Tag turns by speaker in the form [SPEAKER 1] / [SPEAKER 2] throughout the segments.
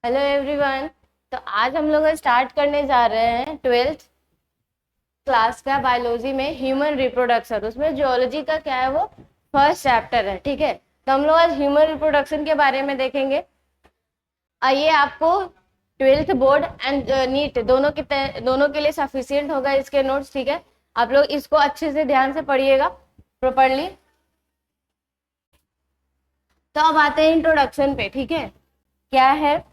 [SPEAKER 1] Hello everyone. तो आज हम लोग स्टार्ट करने जा रहे हैं ट्वेल्थ क्लास का बायोलॉजी में ह्यूमन रिप्रोडक्शन। उसमें जियोलॉजी का क्या है, वो फर्स्ट चैप्टर है। ठीक है, तो हम लोग आज ह्यूमन रिप्रोडक्शन के बारे में देखेंगे। आइए, आपको ट्वेल्थ बोर्ड एंड नीट दोनों के लिए सफिशियंट होगा इसके नोट्स। ठीक है, आप लोग इसको अच्छे से ध्यान से पढ़िएगा प्रॉपरली। तो अब आते हैं इंट्रोडक्शन पे। ठीक है, क्या है,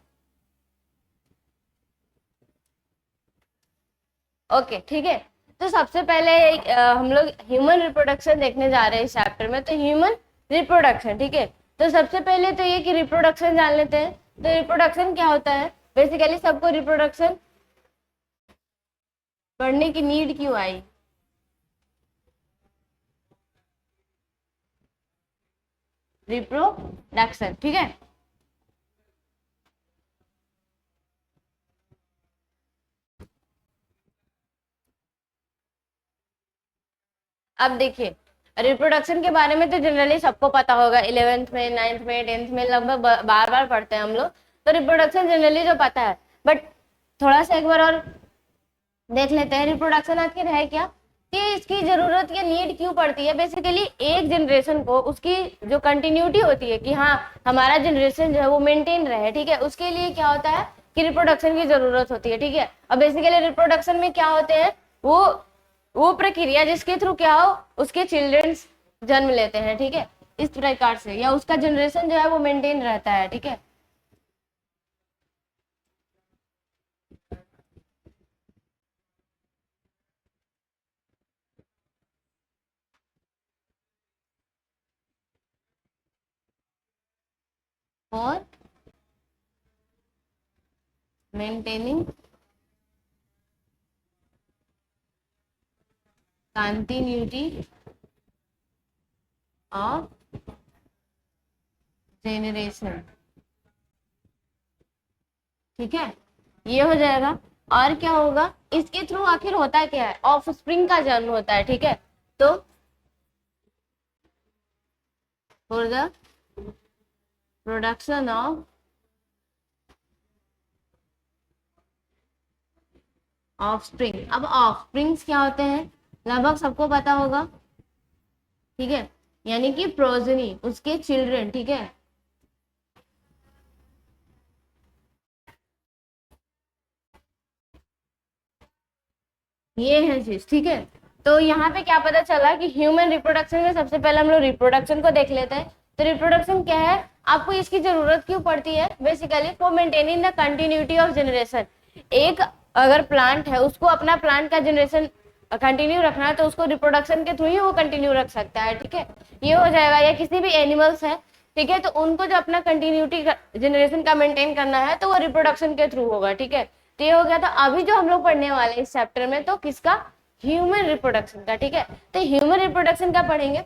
[SPEAKER 1] ओके ठीक है। तो सबसे पहले हम लोग ह्यूमन रिप्रोडक्शन देखने जा रहे हैं इस चैप्टर में। तो ह्यूमन रिप्रोडक्शन, ठीक है। तो सबसे पहले तो ये कि रिप्रोडक्शन जान लेते हैं। तो रिप्रोडक्शन क्या होता है? बेसिकली सबको रिप्रोडक्शन पढ़ने की नीड क्यों आई? रिप्रोडक्शन, ठीक है। अब देखिए, रिप्रोडक्शन के बारे में तो जनरली सबको पता होगा, 11th में, 9th में, 10th में लगभग बार बार पढ़ते हैं हम लोग। तो रिप्रोडक्शन जनरली जो पता है, बट थोड़ा सा एक बार और देख लेते हैं रिप्रोडक्शन आखिर है क्या, कि इसकी जरूरत या नीड क्यों पड़ती है। बेसिकली एक जनरेशन को उसकी जो कंटिन्यूटी होती है कि हाँ हमारा जनरेशन जो है वो मेंटेन रहे, ठीक है, उसके लिए क्या होता है कि रिप्रोडक्शन की जरूरत होती है। ठीक है, अब बेसिकली रिप्रोडक्शन में क्या होते हैं, वो वो प्रक्रिया जिसके थ्रू क्या हो, उसके चिल्ड्रंस जन्म लेते हैं। ठीक है, इस प्रकार से या उसका जनरेशन जो है वो मेंटेन रहता है। ठीक है, और मेंटेनिंग कंटिन्यूटी ऑफ जेनरेशन, ठीक है, ये हो जाएगा। और क्या होगा, इसके थ्रू आखिर होता क्या है, ऑफ स्प्रिंग का जन्म होता है। ठीक है, तो for the production of of spring. अब ऑफ स्प्रिंग्स क्या होते हैं, लगभग सबको पता होगा, ठीक है, यानी कि प्रोजनी, उसके चिल्ड्रन। ठीक है, ये है चीज, ठीक है। तो यहाँ पे क्या पता चला कि ह्यूमन रिप्रोडक्शन में सबसे पहले हम लोग रिप्रोडक्शन को देख लेते हैं। तो रिप्रोडक्शन क्या है, आपको इसकी जरूरत क्यों पड़ती है? Basically for maintaining the continuity of generation. एक अगर प्लांट है, उसको अपना प्लांट का जनरेशन कंटिन्यू रखना है, तो उसको रिप्रोडक्शन के थ्रू ही वो कंटिन्यू रख सकता है। ठीक है, ये हो जाएगा। या किसी भी एनिमल्स है, ठीक है, तो उनको जो अपना कंटिन्यूटी जनरेशन का मेंटेन करना है, तो वो रिप्रोडक्शन के थ्रू होगा। ठीक है, तो ये हो गया। तो अभी जो हम लोग पढ़ने वाले हैं इस चैप्टर में, तो किसका, ह्यूमन रिप्रोडक्शन का। ठीक है, तो ह्यूमन रिप्रोडक्शन का पढ़ेंगे।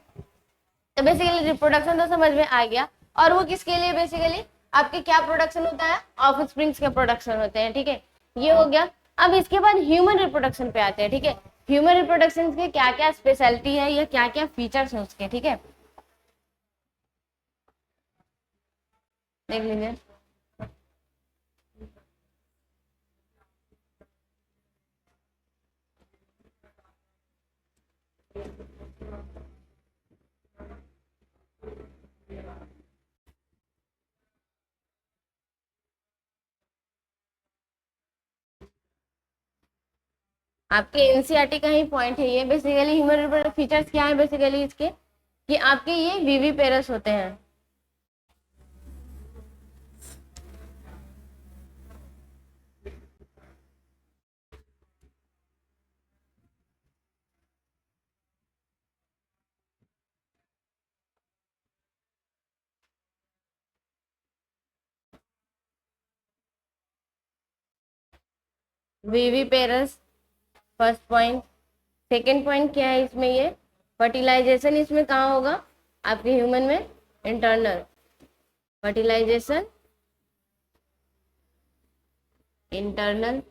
[SPEAKER 1] तो बेसिकली रिप्रोडक्शन तो समझ में आ गया। और वो किसके लिए, बेसिकली आपके क्या प्रोडक्शन होता है, ऑफ स्प्रिंग्स के प्रोडक्शन होते हैं। ठीक है, ये हो गया। अब इसके बाद ह्यूमन रिप्रोडक्शन पे आते हैं। ठीक है, ह्यूमन रिप्रोडक्शन के क्या क्या स्पेशलिटी है या क्या क्या फीचर्स है उसके, ठीक है, देख लीजिए। आपके एनसीईआरटी का ही पॉइंट है ये। बेसिकली ह्यूमन रिप्रोडक्टिव फीचर्स क्या है, बेसिकली इसके कि आपके ये वीवी पेरस होते हैं। वीवी पेरस, फर्स्ट पॉइंट। सेकेंड पॉइंट क्या है इसमें, ये फर्टिलाइजेशन इसमें कहाँ होगा, आपके ह्यूमन में इंटरनल फर्टिलाइजेशन, इंटरनल।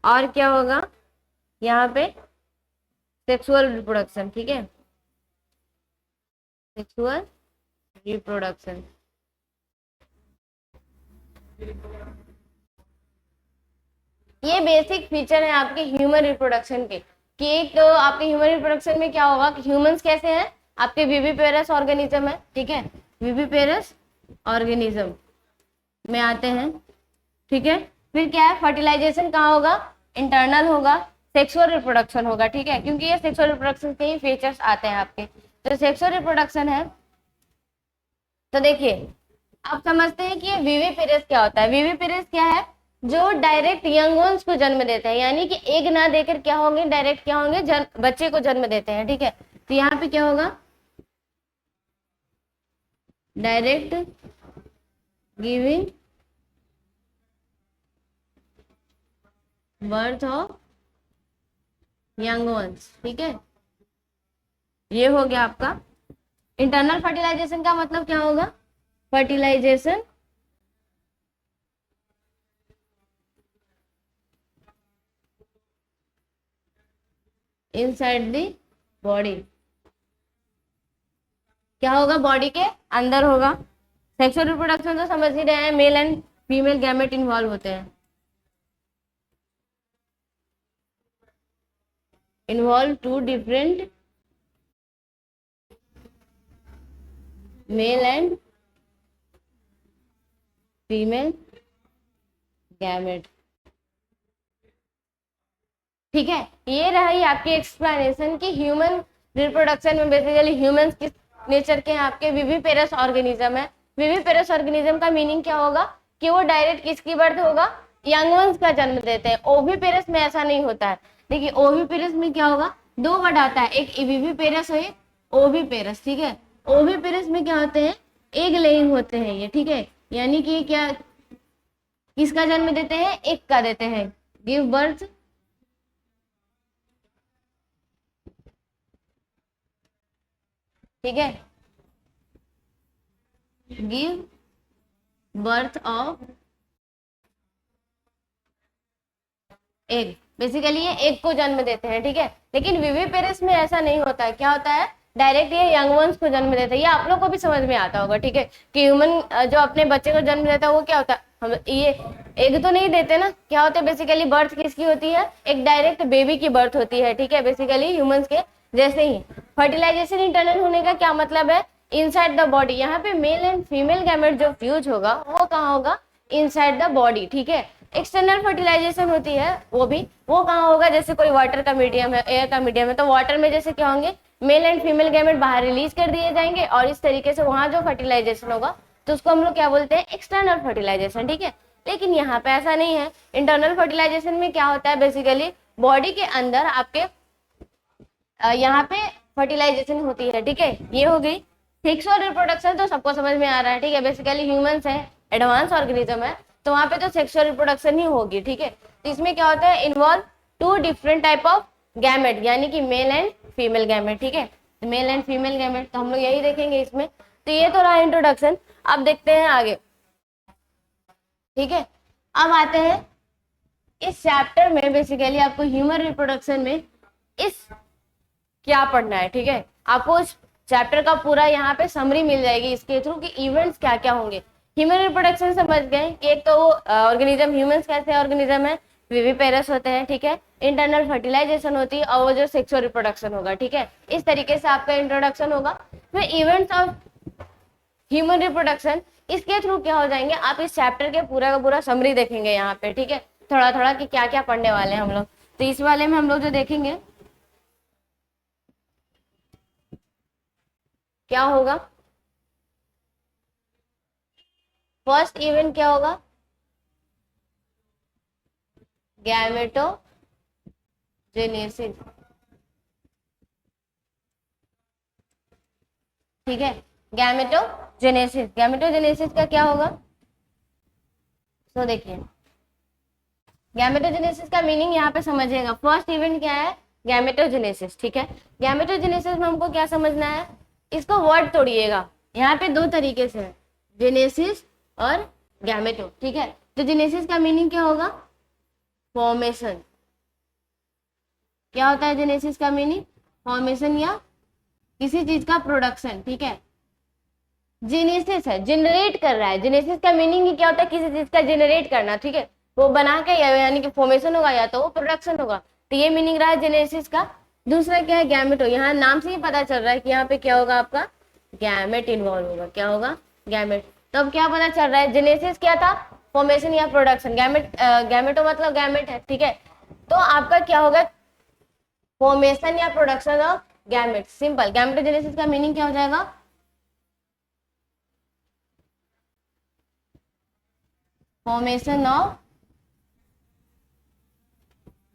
[SPEAKER 1] और क्या होगा यहाँ पे, सेक्सुअल रिप्रोडक्शन। ठीक है, सेक्सुअल रिप्रोडक्शन। ये बेसिक फीचर है आपके ह्यूमन रिप्रोडक्शन के, कि एक तो आपके ह्यूमन रिप्रोडक्शन में क्या होगा कि ह्यूमंस कैसे हैं, आपके विविपेरस ऑर्गेनिज्म है, ठीक है, विविपेरस ऑर्गेनिज्म में आते हैं, ठीक है। फिर क्या है, फर्टिलाइजेशन कहाँ होगा, इंटरनल होगा, सेक्सुअल रिप्रोडक्शन होगा, ठीक है, क्योंकि ये सेक्सुअल रिप्रोडक्शन के ही फीचर्स आते हैं आपके। तो सेक्सुअल रिप्रोडक्शन है, तो देखिए आप समझते हैं कि ये विविपेरस क्या होता है। विविपेरस क्या है, जो डायरेक्ट यंग वंस को जन्म देते हैं, यानी कि एग ना देकर क्या होंगे, डायरेक्ट क्या होंगे, बच्चे को जन्म देते हैं, ठीक है। तो यहाँ पे क्या होगा, direct giving birth of young ones, ठीक है। ये हो गया आपका इंटरनल फर्टिलाइजेशन का मतलब क्या होगा, फर्टिलाइजेशन इनसाइड द बॉडी, क्या होगा, बॉडी के अंदर होगा। सेक्सुअल रिप्रोडक्शन तो समझ ही रहे हैं, male and female gamete involve होते हैं, involve two different male and female gamete, ठीक है। ये रही आपकी एक्सप्लेनेशन कि ह्यूमन रिप्रोडक्शन में बेसिकली ह्यूमंस किस नेचर के हैं, आपके विविपेरस ऑर्गेनिज्म है। विविपेरस ऑर्गेनिज्म का मीनिंग क्या होगा कि वो डायरेक्ट किसकी बर्थ होगा, यंग वंस का जन्म देते हैं। ओविपेरस में ऐसा नहीं होता है। देखिए ओविपेरस में क्या होगा, दो वर्ड आता है, एक विविपेरस है, ओविपेरस, ठीक है। ओविपेरस में क्या होते हैं, एग लेइंग होते हैं ये, ठीक है, यानी कि क्या किसका जन्म देते हैं, एग का देते हैं, गिव बर्थ ठीक है, give birth of egg, basically ये एग को जन्म देते हैं, ठीक है। लेकिन विविपेरस में ऐसा नहीं होता है, क्या होता है, डायरेक्ट ये यंग वंस को जन्म देते हैं। ये आप लोग को भी समझ में आता होगा, ठीक है, कि ह्यूमन जो अपने बच्चे को जन्म देता है वो क्या होता है, हम ये एग तो नहीं देते ना, क्या होता है बेसिकली बर्थ किसकी होती है, एक डायरेक्ट बेबी की बर्थ होती है, ठीक है, बेसिकली ह्यूमंस के जैसे ही। फर्टिलाइजेशन इंटरनल होने का क्या मतलब है, इनसाइड द बॉडी, यहाँ पे मेल एंड फीमेल गैमेट जो फ्यूज होगा वो कहाँ होगा, इनसाइड द बॉडी, ठीक है। एक्सटर्नल फर्टिलाइजेशन होती है वो कहाँ होगा, जैसे कोई वाटर का मीडियम है, एयर का मीडियम है, तो वाटर में जैसे क्या होंगे, मेल एंड फीमेल गैमेट बाहर रिलीज कर दिए जाएंगे और इस तरीके से वहां जो फर्टिलाइजेशन होगा तो उसको हम लोग क्या बोलते हैं, एक्सटर्नल फर्टिलाइजेशन, ठीक है। लेकिन यहाँ पे ऐसा नहीं है। इंटरनल फर्टिलाइजेशन में क्या होता है, बेसिकली बॉडी के अंदर आपके यहाँ पे फर्टिलाइजेशन होती है, ठीक है। ये हो गई सेक्सुअल रिप्रोडक्शन, तो सबको समझ में आ रहा है, ठीक है, बेसिकली ह्यूमंस है, एडवांस ऑर्गेनिज्म है, तो वहां पे तो सेक्सुअल रिप्रोडक्शन ही होगी, ठीक है। तो इसमें क्या होता है, involve two different type of gamete, यानी कि मेल एंड फीमेल गैमेट, ठीक है, मेल एंड फीमेल गैमेट, तो हम लोग यही देखेंगे इसमें। तो ये तो रहा इंट्रोडक्शन, अब देखते हैं आगे, ठीक है। अब आते हैं इस चैप्टर में, बेसिकली आपको ह्यूमन रिप्रोडक्शन में इस क्या पढ़ना है, ठीक है। आपको इस चैप्टर का पूरा यहाँ पे समरी मिल जाएगी इसके थ्रू कि इवेंट्स क्या क्या होंगे। ह्यूमन रिप्रोडक्शन समझ गए कि एक तो वो ऑर्गेनिज्म, ह्यूमंस कैसे ऑर्गेनिज्म है, विविपेरस होते हैं, ठीक है, इंटरनल फर्टिलाइजेशन होती है और वो जो सेक्सुअल रिप्रोडक्शन होगा, ठीक है। इस तरीके से आपका इंट्रोडक्शन होगा। फिर इवेंट्स ऑफ ह्यूमन रिप्रोडक्शन, इसके थ्रू क्या हो जाएंगे, आप इस चैप्टर के पूरा का पूरा समरी देखेंगे यहाँ पे, ठीक है, थोड़ा थोड़ा कि क्या क्या पढ़ने वाले हैं हम लोग। तो इस वाले में हम लोग जो देखेंगे क्या होगा, फर्स्ट इवेंट क्या होगा, गैमेटोजेनेसिस, ठीक है, गैमेटोजेनेसिस। गैमेटोजेनेसिस का क्या होगा, तो देखिए गैमेटोजेनेसिस का मीनिंग यहाँ पे समझिएगा। फर्स्ट इवेंट क्या है, गैमेटोजेनेसिस, ठीक है। गैमेटोजेनेसिस में हमको क्या समझना है, इसको वर्ड तोड़िएगा, यहाँ पे दो तरीके से है, जेनेसिस और गैमेटो, ठीक है। तो जेनेसिस का मीनिंग क्या होगा, फॉर्मेशन, क्या होता है जेनेसिस का मीनिंग, फॉर्मेशन या किसी चीज का प्रोडक्शन, ठीक है। जेनेसिस है, जनरेट कर रहा है। जेनेसिस का मीनिंग ही क्या होता है, किसी चीज का जनरेट करना, ठीक है, वो बना के यानी कि फॉर्मेशन होगा या तो वो प्रोडक्शन होगा, तो ये मीनिंग रहा है जेनेसिस का। दूसरा क्या है, गैमेटो। यहाँ नाम से ही पता चल रहा है कि यहाँ पे क्या होगा, आपका गैमेट इन्वॉल्व होगा। क्या होगा, गैमेट। तो अब क्या पता चल रहा है, जेनेसिस क्या था, फॉर्मेशन या प्रोडक्शन। गैमेटो मतलब गैमेट है, ठीक है। तो आपका क्या होगा, फॉर्मेशन या production of gamete. Simple, gametogenesis का मीनिंग क्या हो जाएगा, फॉर्मेशन ऑफ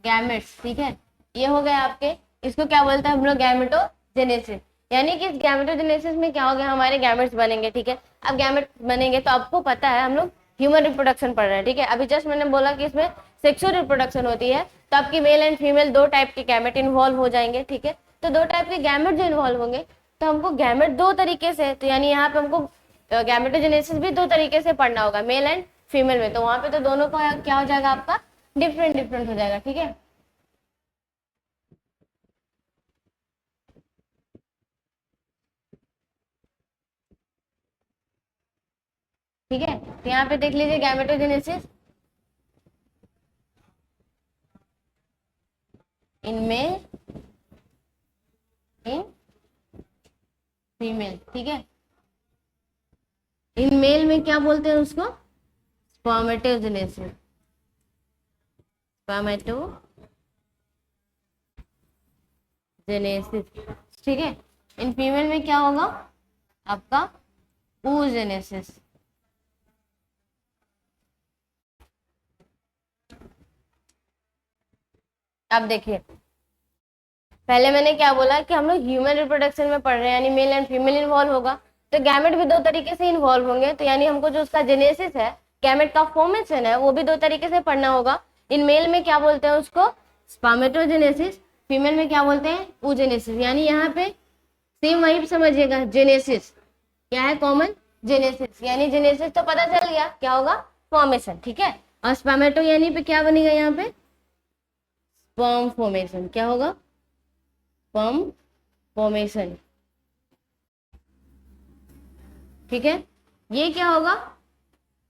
[SPEAKER 1] गैमेट्स, ठीक है। ये हो गया आपके, इसको क्या बोलते हैं हम लोग, गैमेटोजेनेसिस। यानी कि इस गैमेटोजेनेसिस में क्या हो गया, हमारे गैमेट्स बनेंगे, ठीक है। अब गैमेट बनेंगे तो आपको पता है हम लोग ह्यूमन रिप्रोडक्शन पढ़ रहे हैं, ठीक है। अभी जस्ट मैंने बोला कि इसमें सेक्सुअल रिप्रोडक्शन होती है, तो आपकी मेल एंड फीमेल दो टाइप के गैमेट इन्वॉल्व हो जाएंगे, ठीक है। तो दो टाइप के गैमेट जो इन्वॉल्व होंगे, तो हमको गैमेट दो तरीके से, तो यानी यहाँ पे हमको गैमेटोजेनेसिस भी दो तरीके से पढ़ना होगा, मेल एंड फीमेल में। तो वहां पे तो दोनों का क्या हो जाएगा, आपका डिफरेंट डिफरेंट हो जाएगा, ठीक है। ठीक है, तो यहाँ पे देख लीजिए गैमेटोजेनेसिस इनमें इन फीमेल, ठीक है। इन मेल में क्या बोलते हैं उसको, स्पर्मेटोजेनेसिस, स्पर्मेटोजेनेसिस, ठीक है। इन फीमेल में क्या होगा, आपका oogenesis। अब देखिए, पहले मैंने क्या बोला कि हम लोग ह्यूमन रिप्रोडक्शन में पढ़ रहे हैं, यानी मेल एंड फीमेल इन्वॉल्व होगा, तो गैमेट भी दो तरीके से इन्वॉल्व होंगे, तो यानी हमको जो उसका जेनेसिस है, गैमेट का फॉर्मेशन है, वो भी दो तरीके से पढ़ना होगा। इन मेल में क्या बोलते हैं उसको, स्पर्मेटोजेनेसिस, फीमेल में क्या बोलते हैं, oogenesis। यानी यहाँ पे सेम वही समझिएगा, जेनेसिस क्या है, कॉमन जेनेसिस। यानी जेनेसिस तो पता चल गया क्या होगा, फॉर्मेशन, ठीक है। और स्पर्मेटो यानी पे क्या बनेगा, यहाँ पे स्पर्म फॉर्मेशन। क्या होगा, स्पर्म फॉर्मेशन, ठीक है। ये क्या होगा,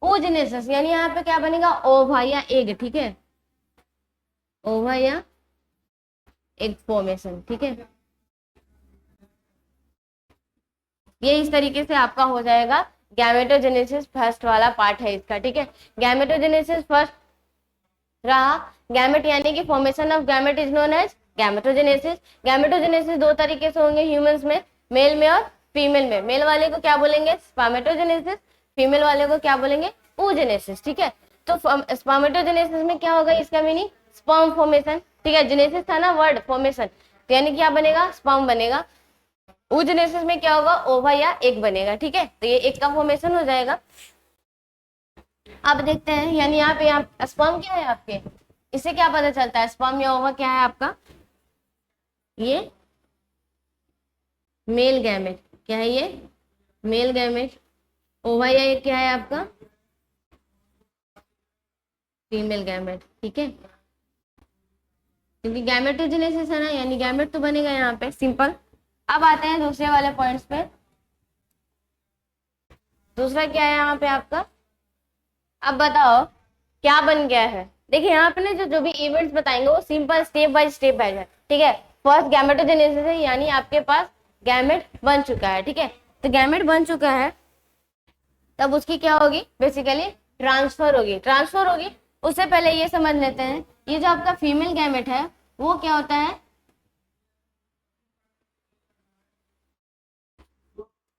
[SPEAKER 1] oogenesis, यानी यहाँ पे क्या बनेगा, ओवा या एग, ठीक है, ओवा या एग फॉर्मेशन, ठीक है। ये इस तरीके से आपका हो जाएगा। गैमेटोजेनेसिस फर्स्ट वाला पार्ट है इसका, ठीक है। गैमेटोजेनेसिस फर्स्ट रहा, गैमेट यानी कि formation of gamete is known as gametogenesis. Gametogenesis दो तरीके से होंगे ह्यूमंस में, मेल में और फीमेल में। मेल वाले को क्या बोलेंगे, स्पर्मेटोजेनेसिस, फीमेल वाले को क्या बोलेंगे, oogenesis, ठीक है। तो स्पर्मेटोजेनेसिस में क्या होगा, इसका मीनिंग स्पर्म फॉर्मेशन, ठीक है। जेनेसिस था ना वर्ड, फॉर्मेशन, तो यानी क्या बनेगा, स्पर्म बनेगा। oogenesis में क्या होगा, ओवा या एग बनेगा, ठीक है। तो ये एक का फॉर्मेशन हो जाएगा। अब देखते हैं, यानी यहाँ पे आप स्पर्म क्या है आपके, इससे क्या पता चलता है, स्पर्म या ओवा क्या है आपका, ये मेल गैमेट, क्या है ये, मेल गैमेट। ओवा या एग क्या है आपका, फीमेल गैमेट, ठीक है। क्योंकि गैमेटोजेनेसिस है ना, यानी गैमेट तो बनेगा यहाँ पे, सिंपल। अब आते हैं दूसरे वाले पॉइंट्स पे। दूसरा क्या है यहाँ पे आपका, अब बताओ क्या बन गया है। देखिए यहाँ पे ना जो भी इवेंट्स बताएंगे वो सिंपल स्टेप बाय स्टेप है, ठीक है। फर्स्ट गैमेटोजेनेसिस है, यानी आपके पास गैमेट बन चुका है, ठीक है। तो गैमेट बन चुका है, तब उसकी क्या होगी, बेसिकली ट्रांसफर होगी। ट्रांसफर होगी, उससे पहले ये समझ लेते हैं, ये जो आपका फीमेल गैमेट है वो क्या होता है,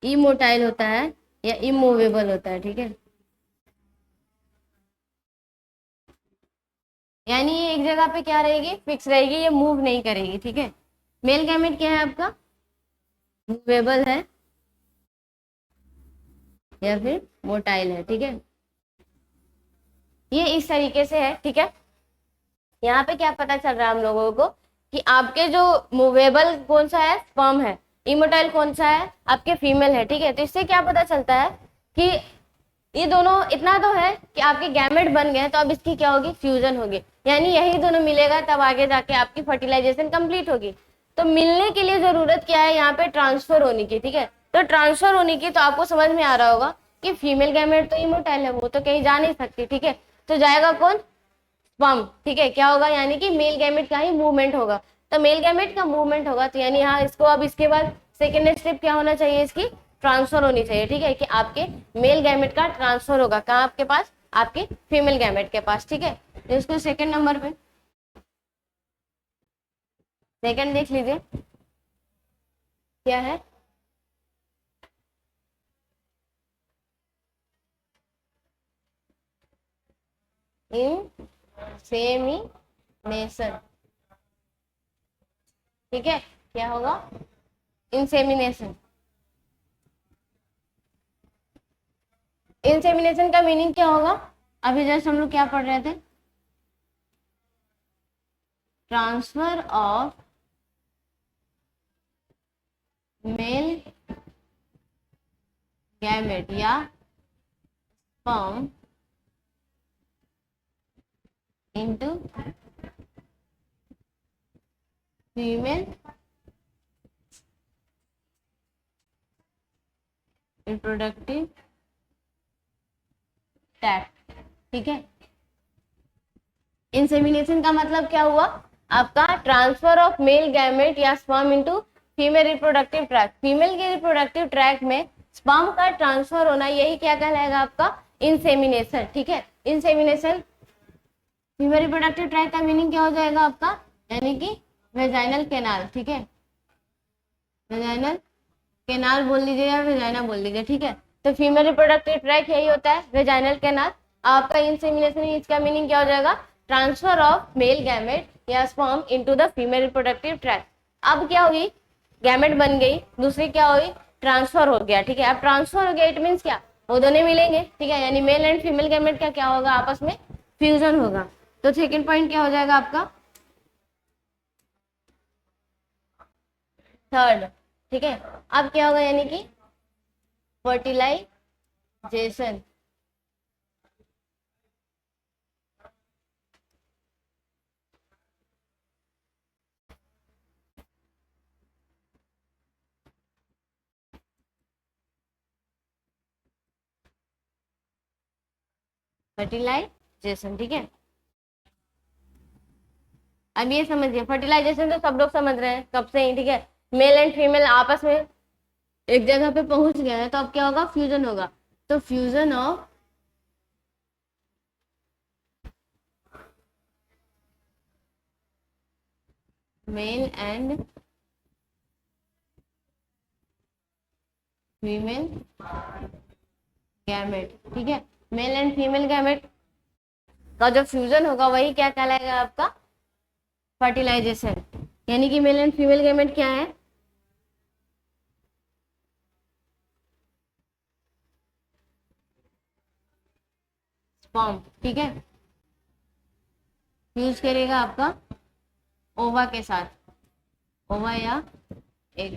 [SPEAKER 1] इमोटाइल होता है या इमूवेबल होता है, ठीक है। यानी ये एक जगह पे क्या रहेगी, फिक्स रहेगी, ये मूव नहीं करेगी, ठीक है। मेल गैमेट क्या है आपका, मूवेबल है या फिर मोटाइल है, ठीक है। ये इस तरीके से है, ठीक है। यहाँ पे क्या पता चल रहा है हम लोगों को कि आपके जो मूवेबल कौन सा है, स्पर्म है, इमोटाइल कौन सा है, आपके फीमेल है, ठीक है। तो इससे क्या पता चलता है कि ये दोनों, इतना तो है कि आपके गैमेट बन गए, तो अब इसकी क्या होगी, फ्यूजन होगी, यानी यही दोनों मिलेगा, तब आगे जाके आपकी फर्टिलाइजेशन कंप्लीट होगी। तो मिलने के लिए जरूरत क्या है, यहाँ पे ट्रांसफर होने की, ठीक है। तो ट्रांसफर होने की तो आपको समझ में आ रहा होगा कि फीमेल गैमेट तो इमोर्टाइल है, वो तो कहीं जा नहीं सकती, ठीक है। तो जाएगा कौन, स्पर्म, ठीक है। क्या होगा, यानी कि मेल गैमेट का ही मूवमेंट होगा। तो मेल गैमेट का मूवमेंट होगा तो यानी हाँ इसको अब इसके बाद सेकेंड स्टेप क्या होना चाहिए, इसकी ट्रांसफर होनी चाहिए, ठीक है, कि आपके मेल गैमेट का ट्रांसफर होगा कहाँ, आपके पास, आपके फीमेल गैमेट के पास, ठीक है। तो इसको सेकेंड नंबर पे सेकेंड देख लीजिए क्या है, इंसेमिनेशन, ठीक है। क्या होगा, इंसेमिनेशन। इंसेमिनेशन का मीनिंग क्या होगा, अभी जस्ट हम लोग क्या पढ़ रहे थे, ट्रांसफर ऑफ मेल गैमेट या sperm into female reproductive tract, ठीक है। इंसेमिनेशन का मतलब क्या हुआ, आपका ट्रांसफर ऑफ मेल गैमेट या sperm into female reproductive tract. Female के रिप्रोडक्टिव ट्रैक्ट में स्पर्म का ट्रांसफर होना, यही क्या कहलाएगा आपका, इंसेमिनेशन, ठीक है। इंसेमिनेशन फीमेल रिप्रोडक्टिव ट्रैक्ट का मीनिंग क्या हो जाएगा आपका, यानी कि वेजाइनल कैनाल, ठीक है। वेजाइनल कैनाल बोल लीजिए या वेजाइना बोल लीजिए, ठीक है। तो फीमेल रिप्रोडक्टिव ट्रैक्ट यही होता है, वेजाइनल कैनाल। आपका इंसेमिनेशन, इसका मीनिंग क्या हो जाएगा, ट्रांसफर ऑफ मेल गैमेट या sperm into the female reproductive tract. अब क्या होगी, गैमेट बन गई, दूसरी क्या हुई, ट्रांसफर हो गया, ठीक है। अब ट्रांसफर हो गया इट मीन्स क्या, वो दोनों मिलेंगे, ठीक है, यानी मेल एंड फीमेल गैमेट का क्या होगा, आपस में फ्यूजन होगा। तो सेकेंड पॉइंट क्या हो जाएगा आपका, थर्ड, ठीक है। अब क्या होगा, यानी कि फर्टिलाइजेशन, फर्टिलाइजेशन, ठीक है। अब ये समझिए, फर्टिलाइजेशन तो सब लोग समझ रहे हैं कब से ही, ठीक है। मेल एंड फीमेल आपस में एक जगह पे पहुंच गए हैं, तो अब क्या होगा, फ्यूजन होगा। तो fusion of male and female gamete, ठीक है। मेल एंड फीमेल गैमेट का जो फ्यूजन होगा वही क्या कहलाएगा आपका, फर्टिलाइजेशन। यानी कि मेल एंड फीमेल गैमेट क्या है, स्पर्म, ठीक है, फ्यूज करेगा आपका ओवा के साथ, ओवा या एग,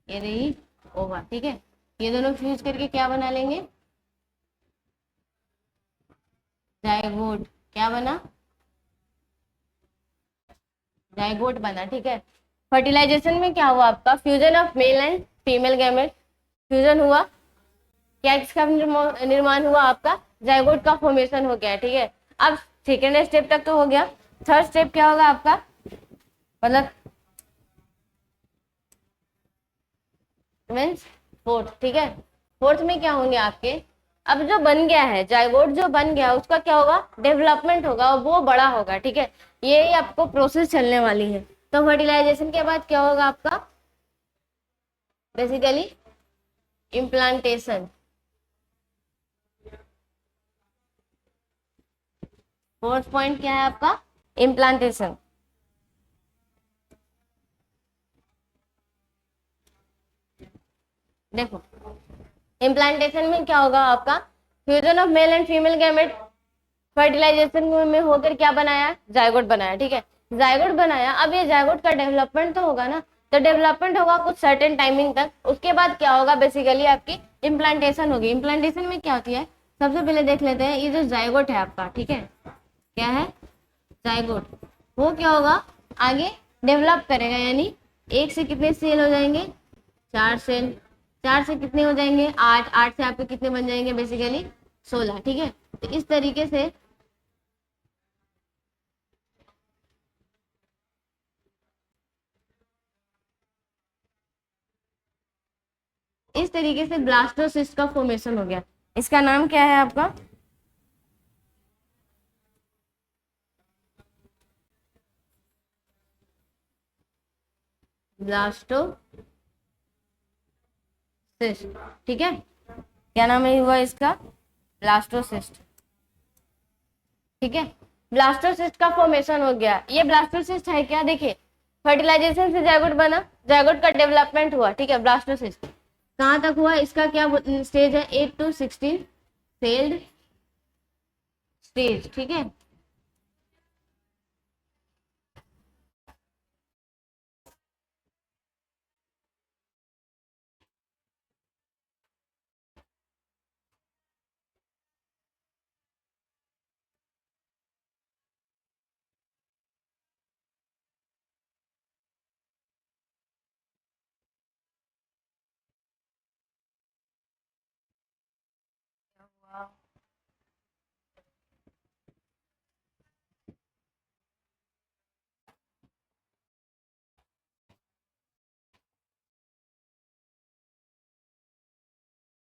[SPEAKER 1] ये रही ओवा, ठीक है। ये दोनों फ्यूज करके क्या बना लेंगे, जाइगोट। क्या बना, जाइगोट बना, ठीक है। फर्टिलाइजेशन में क्या हुआ आपका, fusion of male and female gamete, fusion हुआ, क्या इसका निर्माण हुआ, आपका जाइगोट का फॉर्मेशन हो गया, ठीक है। अब सेकेंड स्टेप तक तो हो गया, थर्ड स्टेप क्या होगा आपका, मतलब मीन्स फोर्थ, ठीक है। फोर्थ में क्या होंगे आपके, अब जो बन गया है जाइगोट, जो बन गया उसका क्या होगा, डेवलपमेंट होगा और वो बड़ा होगा, ठीक है। ये आपको प्रोसेस चलने वाली है। तो फर्टिलाइजेशन के बाद क्या होगा आपका, बेसिकली इम्प्लांटेशन। फोर्थ पॉइंट क्या है आपका, इम्प्लांटेशन। देखो इम्प्लांटेशन में क्या होगा आपका, fusion of male and female gamete fertilisation में होकर क्या बनाया, जाइगोट बनाया, ठीक है। जाइगोट बनाया, अब ये जाइगोट का डेवलपमेंट तो होगा ना, तो डेवलपमेंट होगा कुछ सर्टेन टाइमिंग तक, उसके बाद क्या होगा, बेसिकली आपकी इम्प्लांटेशन होगी। इम्प्लांटेशन में क्या होती है, सबसे पहले देख लेते हैं, ये जो जाइगोट है आपका, ठीक है, क्या है, जाइगोट, वो क्या होगा, आगे डेवलप करेगा, यानी एक से कितने सेल हो जाएंगे, 4 सेल, 4 से कितने हो जाएंगे 8, 8 से आपके कितने बन जाएंगे बेसिकली 16, ठीक है। तो इस तरीके से ब्लास्टोसिस्ट का फॉर्मेशन हो गया। इसका नाम क्या है आपका? ब्लास्टोसिस्ट, ठीक है। क्या नाम है हुआ इसका? ब्लास्टोसिस्ट, ठीक है। ब्लास्टोसिस्ट का फॉर्मेशन हो गया। ये ब्लास्टोसिस्ट है क्या? देखिए, फर्टिलाइजेशन से जायगोट बना, जायगोट का डेवलपमेंट हुआ, ठीक है। ब्लास्टोसिस्ट कहाँ तक हुआ? इसका क्या स्टेज है? 8 to 16 सेल्ड स्टेज, ठीक है।